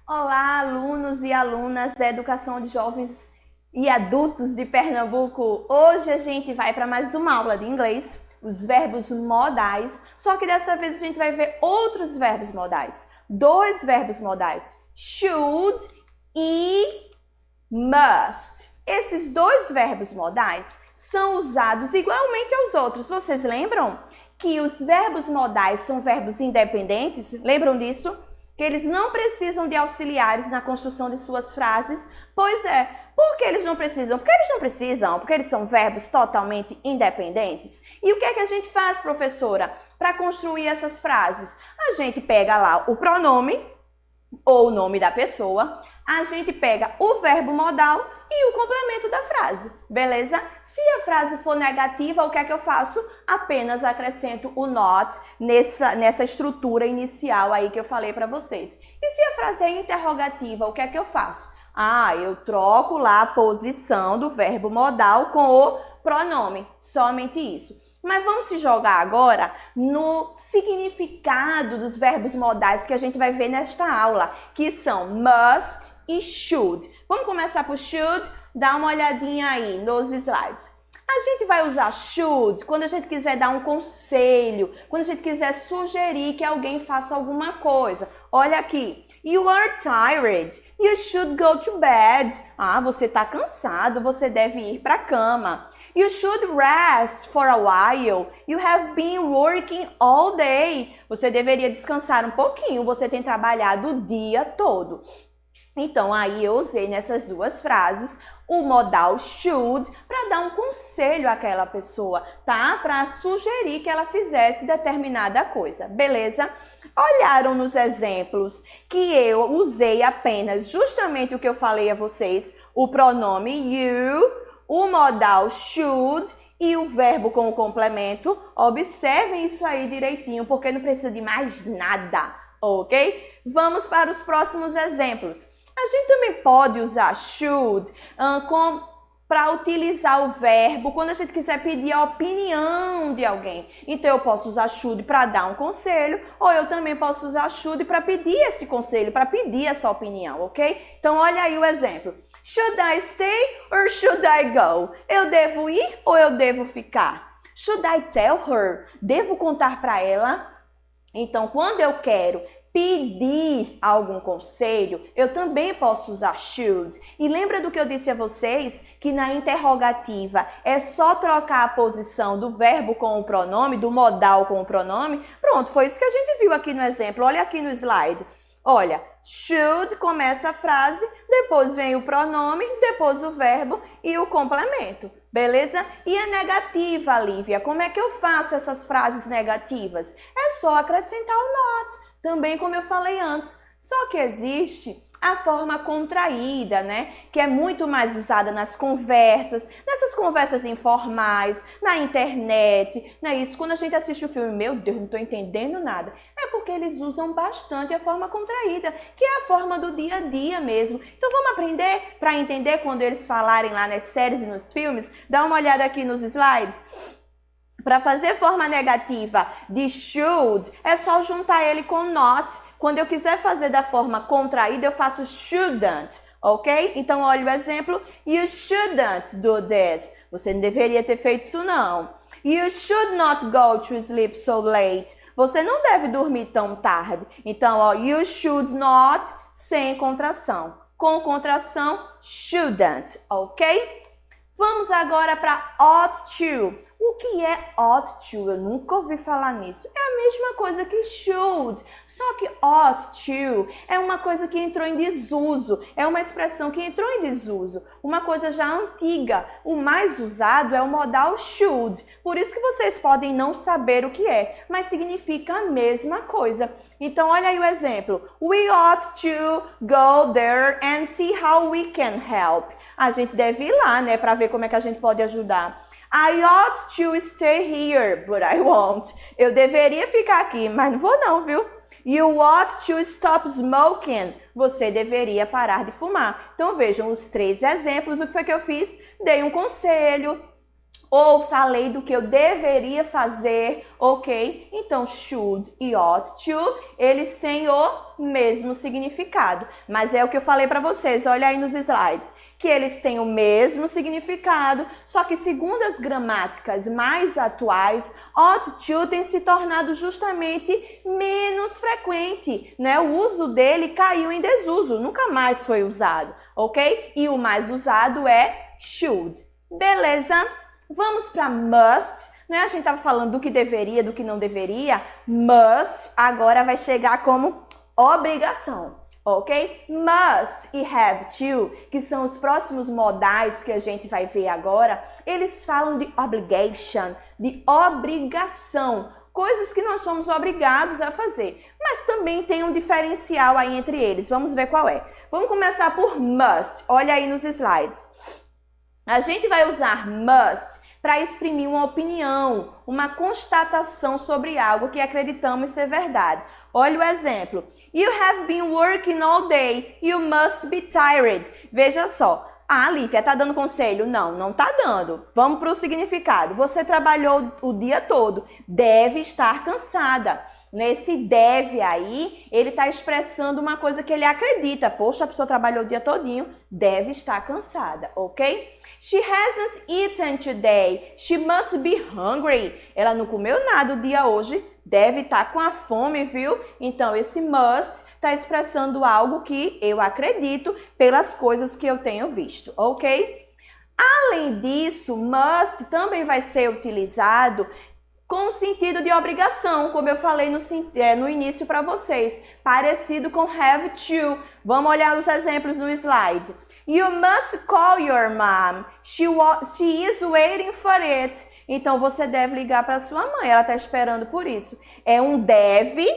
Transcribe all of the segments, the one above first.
Olá, alunos e alunas da Educação de Jovens e Adultos de Pernambuco. Hoje a gente vai para mais uma aula de inglês, os verbos modais, só que dessa vez a gente vai ver outros verbos modais. Dois verbos modais, should e must. Esses dois verbos modais são usados igualmente aos outros. Vocês lembram que os verbos modais são verbos independentes? Lembram disso? Que eles não precisam de auxiliares na construção de suas frases? Pois é. Por que eles não precisam? Porque eles não precisam, porque eles são verbos totalmente independentes. E o que é que a gente faz, professora, para construir essas frases? A gente pega lá o pronome, ou o nome da pessoa, a gente pega o verbo modal e o complemento da frase, beleza? Se a frase for negativa, o que é que eu faço? Apenas acrescento o not nessa estrutura inicial aí que eu falei para vocês. E se a frase é interrogativa, o que é que eu faço? Eu troco lá a posição do verbo modal com o pronome, somente isso. Mas vamos se jogar agora no significado dos verbos modais que a gente vai ver nesta aula, que são must e should. Vamos começar por should? Dá uma olhadinha aí nos slides. A gente vai usar should quando a gente quiser dar um conselho, quando a gente quiser sugerir que alguém faça alguma coisa. Olha aqui. You are tired. You should go to bed. Você está cansado, você deve ir para a cama. You should rest for a while. You have been working all day. Você deveria descansar um pouquinho, você tem trabalhado o dia todo. Então, aí eu usei nessas duas frases o modal should para dar um conselho àquela pessoa, tá? Para sugerir que ela fizesse determinada coisa, beleza? Olharam nos exemplos que eu usei apenas justamente o que eu falei a vocês, o pronome you, o modal should e o verbo com o complemento. Observem isso aí direitinho, porque não precisa de mais nada, ok? Vamos para os próximos exemplos. A gente também pode usar should para utilizar o verbo quando a gente quiser pedir a opinião de alguém. Então, eu posso usar should para dar um conselho, ou eu também posso usar should para pedir esse conselho, para pedir essa opinião, ok? Então, olha aí o exemplo. Should I stay or should I go? Eu devo ir ou eu devo ficar? Should I tell her? Devo contar para ela? Então, quando eu quero pedir algum conselho, eu também posso usar should. E lembra do que eu disse a vocês? Que na interrogativa é só trocar a posição do verbo com o pronome, do modal com o pronome. Pronto, foi isso que a gente viu aqui no exemplo. Olha aqui no slide. Olha, should começa a frase, depois vem o pronome, depois o verbo e o complemento, beleza? E a negativa, Lívia, como é que eu faço essas frases negativas? É só acrescentar o not, também como eu falei antes. Só que existe a forma contraída, né? Que é muito mais usada nas conversas, nessas conversas informais, na internet, não é isso? Quando a gente assiste o filme, meu Deus, não estou entendendo nada. É porque eles usam bastante a forma contraída, que é a forma do dia a dia mesmo. Então vamos aprender para entender quando eles falarem lá nas séries e nos filmes? Dá uma olhada aqui nos slides. Para fazer forma negativa de should, é só juntar ele com not. Quando eu quiser fazer da forma contraída, eu faço shouldn't, ok? Então, olha o exemplo. You shouldn't do this. Você não deveria ter feito isso, não. You should not go to sleep so late. Você não deve dormir tão tarde. Então, ó, you should not, sem contração. Com contração, shouldn't, ok? Vamos agora para ought to. O que é ought to? Eu nunca ouvi falar nisso. É a mesma coisa que should, só que ought to é uma coisa que entrou em desuso, é uma expressão que entrou em desuso, uma coisa já antiga. O mais usado é o modal should, por isso que vocês podem não saber o que é, mas significa a mesma coisa. Então, olha aí o exemplo. We ought to go there and see how we can help. A gente deve ir lá, né, para ver como é que a gente pode ajudar. I ought to stay here, but I won't. Eu deveria ficar aqui, mas não vou não, viu? You ought to stop smoking. Você deveria parar de fumar. Então vejam os três exemplos. O que foi que eu fiz? Dei um conselho, Ou falei do que eu deveria fazer, ok? Então, should e ought to, eles têm o mesmo significado. Mas é o que eu falei para vocês, olha aí nos slides. Que eles têm o mesmo significado, só que segundo as gramáticas mais atuais, ought to tem se tornado justamente menos frequente, né? O uso dele caiu em desuso, nunca mais foi usado, ok? E o mais usado é should. Beleza? Vamos para must, né? A gente estava falando do que deveria, do que não deveria. Must agora vai chegar como obrigação, ok? Must e have to, que são os próximos modais que a gente vai ver agora, eles falam de obligation, de obrigação, coisas que nós somos obrigados a fazer. Mas também tem um diferencial aí entre eles. Vamos ver qual é. Vamos começar por must. Olha aí nos slides. A gente vai usar must para exprimir uma opinião, uma constatação sobre algo que acreditamos ser verdade. Olha o exemplo. You have been working all day. You must be tired. Veja só. Ah, Lívia, tá dando conselho? Não, não tá dando. Vamos para o significado. Você trabalhou o dia todo. Deve estar cansada. Nesse deve aí, ele está expressando uma coisa que ele acredita. Poxa, a pessoa trabalhou o dia todinho, deve estar cansada, ok? She hasn't eaten today. She must be hungry. Ela não comeu nada o dia hoje, deve estar com a fome, viu? Então, esse must está expressando algo que eu acredito pelas coisas que eu tenho visto, ok? Além disso, must também vai ser utilizado com o sentido de obrigação, como eu falei no início para vocês, parecido com have to. Vamos olhar os exemplos no slide. You must call your mom. She is waiting for it. Então, você deve ligar para sua mãe, ela está esperando por isso. É um deve,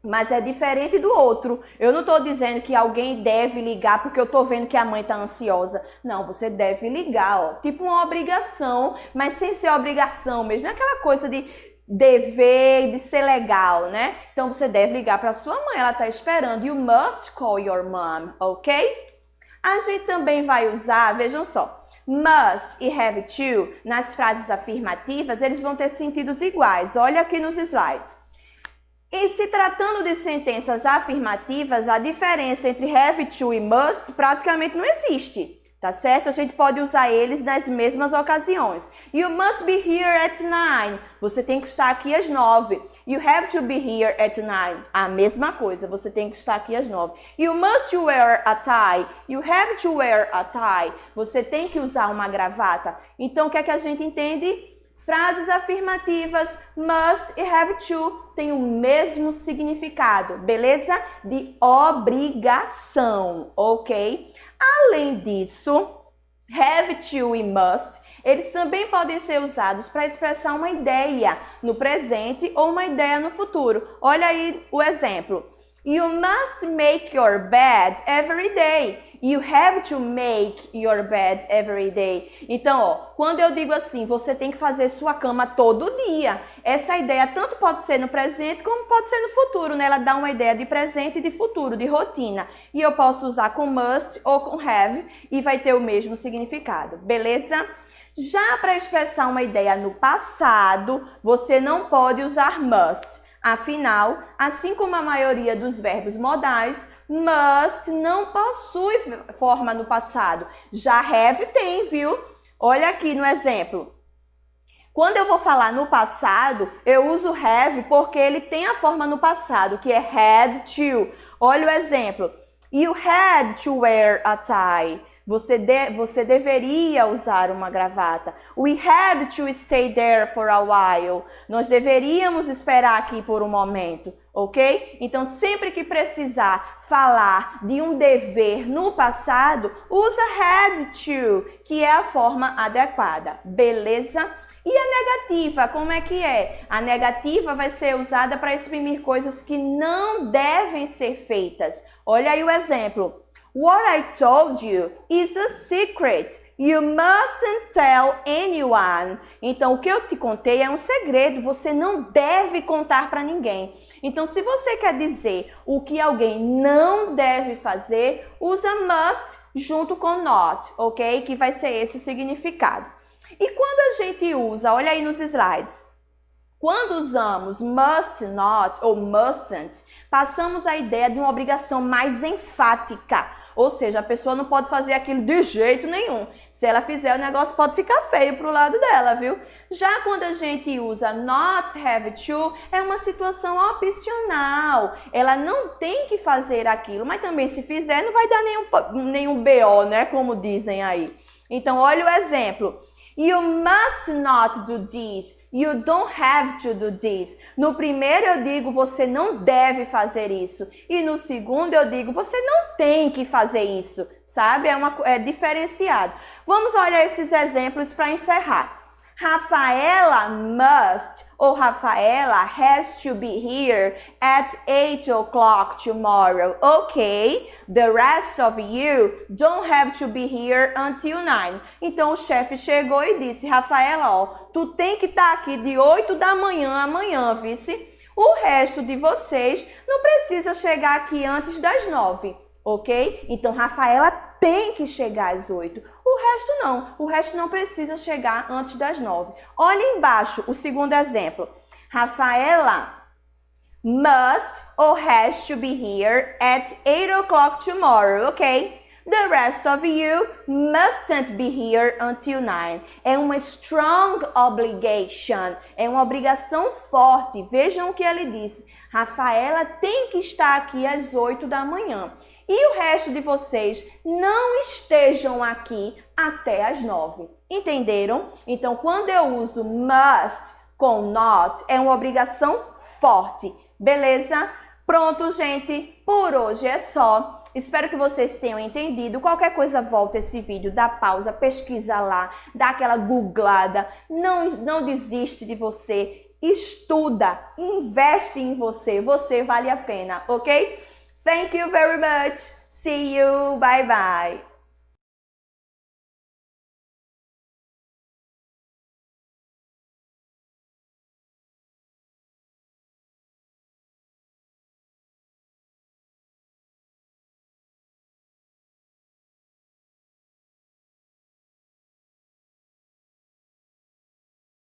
mas é diferente do outro. Eu não estou dizendo que alguém deve ligar porque eu estou vendo que a mãe está ansiosa. Não, você deve ligar, ó. Tipo uma obrigação, mas sem ser obrigação mesmo. É aquela coisa de dever, de ser legal, né? Então, você deve ligar para sua mãe, ela está esperando. You must call your mom, ok? A gente também vai usar, vejam só, must e have to, nas frases afirmativas, eles vão ter sentidos iguais. Olha aqui nos slides. E se tratando de sentenças afirmativas, a diferença entre have to e must praticamente não existe, tá certo? A gente pode usar eles nas mesmas ocasiões. You must be here at 9. Você tem que estar aqui às 9. You have to be here at 9. A mesma coisa, você tem que estar aqui às 9. You must wear a tie. You have to wear a tie. Você tem que usar uma gravata. Então, o que é que a gente entende? Frases afirmativas, must e have to, têm o mesmo significado, beleza? De obrigação, ok? Além disso, have to e must, eles também podem ser usados para expressar uma ideia no presente ou uma ideia no futuro. Olha aí o exemplo. You must make your bed every day. You have to make your bed every day. Então, ó, quando eu digo assim, você tem que fazer sua cama todo dia. Essa ideia tanto pode ser no presente como pode ser no futuro, né? Ela dá uma ideia de presente e de futuro, de rotina. E eu posso usar com must ou com have e vai ter o mesmo significado, beleza? Já para expressar uma ideia no passado, você não pode usar must. Afinal, assim como a maioria dos verbos modais, must não possui forma no passado. Já have tem, viu? Olha aqui no exemplo. Quando eu vou falar no passado, eu uso have porque ele tem a forma no passado, que é had to. Olha o exemplo. You had to wear a tie. Você deveria usar uma gravata. We had to stay there for a while. Nós deveríamos esperar aqui por um momento, ok? Então, sempre que precisar falar de um dever no passado, usa had to, que é a forma adequada, beleza? E a negativa, como é que é? A negativa vai ser usada para exprimir coisas que não devem ser feitas. Olha aí o exemplo. What I told you is a secret. You mustn't tell anyone. Então, o que eu te contei é um segredo. Você não deve contar para ninguém. Então, se você quer dizer o que alguém não deve fazer, usa must junto com not, ok? Que vai ser esse o significado. E quando a gente usa, olha aí nos slides, quando usamos must not ou mustn't, passamos a ideia de uma obrigação mais enfática. Ou seja, a pessoa não pode fazer aquilo de jeito nenhum. Se ela fizer, o negócio pode ficar feio pro lado dela, viu? Já quando a gente usa not have to, é uma situação opcional. Ela não tem que fazer aquilo, mas também se fizer, não vai dar nenhum BO, né? Como dizem aí. Então, olha o exemplo. You must not do this. You don't have to do this. No primeiro eu digo, você não deve fazer isso. E no segundo eu digo, você não tem que fazer isso. Sabe? É diferenciado. Vamos olhar esses exemplos para encerrar. Rafaela must ou Rafaela has to be here at 8 o'clock tomorrow. Okay, the rest of you don't have to be here until 9. Então o chefe chegou e disse, Rafaela, ó, tu tem que estar aqui de 8 da manhã amanhã, vice? O resto de vocês não precisa chegar aqui antes das 9, ok? Então Rafaela tem que chegar às 8. O resto não precisa chegar antes das 9. Olha embaixo o segundo exemplo. Rafaela must or has to be here at 8 o'clock tomorrow, ok? The rest of you mustn't be here until 9. É uma strong obligation, é uma obrigação forte. Vejam o que ele disse. Rafaela tem que estar aqui às 8 da manhã. E o resto de vocês não estejam aqui até as 9. Entenderam? Então, quando eu uso must com not, é uma obrigação forte. Beleza? Pronto, gente. Por hoje é só. Espero que vocês tenham entendido. Qualquer coisa, volta esse vídeo, dá pausa, pesquisa lá, dá aquela googlada. Não desiste de você. Estuda, investe em você. Você vale a pena, ok? Thank you very much. See you. Bye bye.